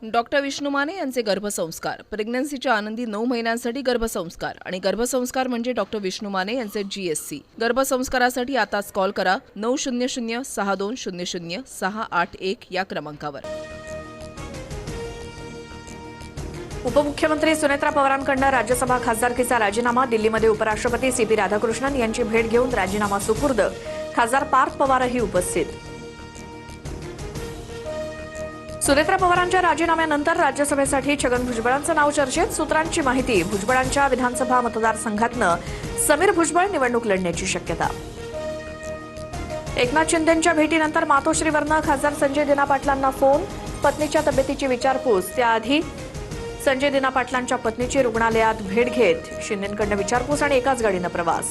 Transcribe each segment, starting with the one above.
Doctor Vishnu Mane यांचे गर्भसंस्कार, प्रेग्नन्सीच्या आनंदी 9 महिन्यांसाठी गर्भसंस्कार आणि गर्भसंस्कार म्हणजे डॉक्टर विष्णू माने यांचे GSC। गर्भसंस्कारासाठी आताच कॉल करा 900-6200-681 या क्रमांकावर। उपमुख्यमंत्री सुनेत्रा पवारांकडून राज्यसभा खासदारकीचा राजीनामा, दिल्लीमध्ये उपराष्ट्रपती CP राधाकृष्णन यांची भेट घेऊन राजीनामा सुपूर्द, खासदार पार्थ पवारही उपस्थित। सुनेत्रा पवारांच्या राजीनाम्यानंतर राज्यसभेसाठी छगन भुजबळांचं नाव चर्चेत, सूत्रांची माहिती भुजबळांच्या विधानसभा मतदारसंघातनं समीर भुजबळ निवडणूक लढण्याची शक्यता। एकनाथ शिंदेंच्या भेटीनंतर मातोश्रीवरनं खासदार संजय दिना पाटलांना फोन, पत्नीच्या तब्येतीची विचारपूस, त्याआधी संजय दिना पाटलांच्या पत्नीची रुग्णालयात भेट घेत शिंदेंकडून विचारपूस आणि एकाच गाडीनं प्रवास।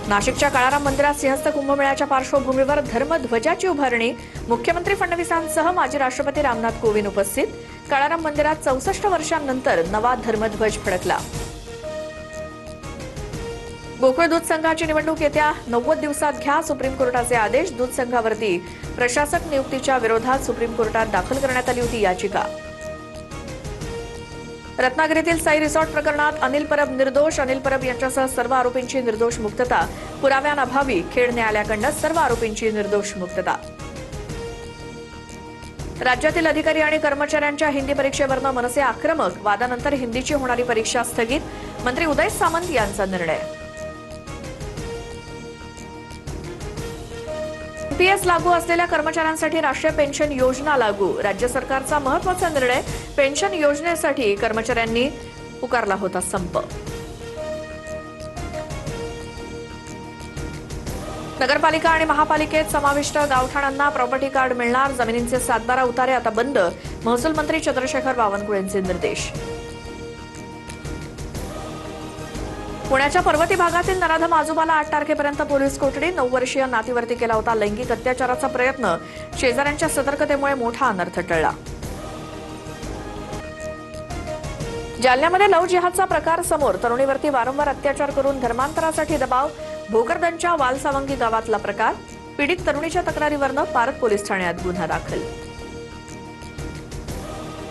नाशिकच्या काळाराम मंदिरात सिंहस्थ कुंभमेळ्याच्या पार्श्वभूमीवर धर्मध्वजाची उभारणी, मुख्यमंत्री फडणवीसांसह माजी राष्ट्रपती रामनाथ कोविंद उपस्थित। काळाराम मंदिरात 64 वर्षांनंतर नवा धर्मध्वज फडकला। गोकुळ दूध संघाची निवडणूक येत्या 90 दिवसात घ्या, सुप्रीम कोर्टाचे आदेश। दूध संघावरती प्रशासक नियुक्तीच्या विरोधात सुप्रीम कोर्टात दाखल करण्यात आली होती याचिका। रत्नागिरीतील साई रिसॉर्ट प्रकरणात अनिल परब निर्दोष, अनिल परब यांच्यासह सर्व आरोपींची निर्दोष मुक्तता, पुराव्यांअभावी खेड न्यायालयाकडून सर्व आरोपींची निर्दोष मुक्तता। राज्यातील अधिकारी आणि कर्मचाऱ्यांच्या हिंदी परीक्षेवरनं मनसे आक्रमक, वादानंतर हिंदीची होणारी परीक्षा स्थगित, मंत्री उदय सामंत यांचा निर्णय। NPS लागू असलेल्या कर्मचाऱ्यांसाठी राष्ट्रीय पेन्शन योजना लागू, राज्य सरकारचा महत्त्वाचा निर्णय, पेन्शन योजनेसाठी कर्मचाऱ्यांनी पुकारला होता संप। नगरपालिका आणि महापालिकेत समाविष्ट गावठाणांना प्रॉपर्टी कार्ड मिळणार, जमिनींचे 7-12 उतारे आता बंद, महसूल मंत्री चंद्रशेखर बावनकुळेंचे निर्देश। पुण्याच्या पर्वती भागातील नराधम आजोबाला 8 तारखेपर्यंत पोलीस कोठडी, 9 वर्षीय नातीवरती केला होता लैंगिक अत्याचाराचा प्रयत्न, शेजाऱ्यांच्या सतर्कतेमुळे मोठा अनर्थ टळला। जालन्यामध्ये लव्ह जिहादचा प्रकार समोर, तरुणीवरती वारंवार अत्याचार करून धर्मांतरासाठी दबाव, भोकरदनच्या वालसावंगी गावातला प्रकार, पीडित तरुणीच्या तक्रारीवरनं पारत पोलीस ठाण्यात गुन्हा दाखल।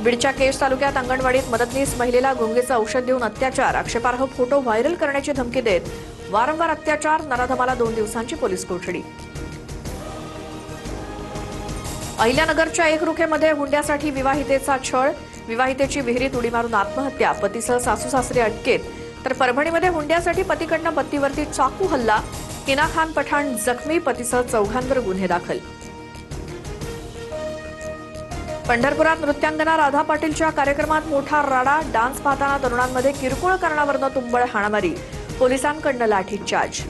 बीडच्या केज तालुक्यात अंगणवाडीत मदतनीस महिलेला गुंगीचं औषध देऊन अत्याचार, आक्षेपार्ह फोटो व्हायरल करण्याची धमकी देत वारंवार अत्याचार, नराधमाला 2 दिवसांची पोलीस कोठडी। अहिल्यानगरच्या एकरुखेमध्ये हुंड्यासाठी विवाहितेचा छळ, विवाहितेची विहिरीत उडी मारून आत्महत्या, पतीसह सासू-सासरे अटकेत, तर परभणीमध्ये हुंड्यासाठी पतीकडनं पत्नीवरती चाकू हल्ला, हिना खान पठाण जखमी, पतीसह 4घांवर गुन्हे दाखल। पंढरपुरात नृत्यांगना राधा पाटीलच्या कार्यक्रमात मोठा राडा, डान्स पाहताना तरुणांमध्ये किरकोळ कारणावरून तुंबळ हाणामारी, पोलिसांकडून लाठीचार्ज।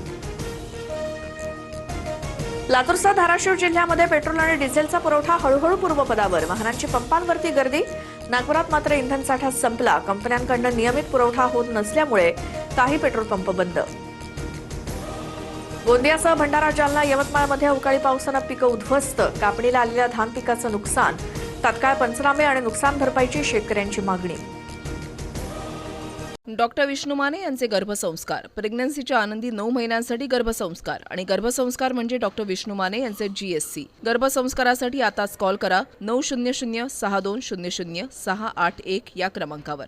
लातूरसह धाराशिव जिल्ह्यामध्ये पेट्रोल आणि डिझेलचा पुरवठा हळूहळू पूर्वपदावर, वाहनांची पंपांवरती गर्दी, नागपुरात मात्र इंधन साठा संपला, कंपन्यांकडून नियमित पुरवठा होत नसल्यामुळे काही पेट्रोल पंप बंद। गोंदियासह भंडारा, जालना, यवतमाळमध्ये अवकाळी पावसानं पिकं उद्ध्वस्त, कापणीला आलेल्या धान पिकाचं नुकसान, तात्काळ पंचनामे आणि नुकसान भरपाईची शेतकऱ्यांची मागणी। डॉक्टर विष्णू माने यांचे गर्भसंस्कार, प्रेग्नन्सीच्या आनंदी 9 महिन्यांसाठी गर्भसंस्कार आणि गर्भसंस्कार म्हणजे डॉक्टर विष्णू माने यांचे GSC। गर्भसंस्कारासाठी आताच कॉल करा 900-6200-681 या क्रमांकावर।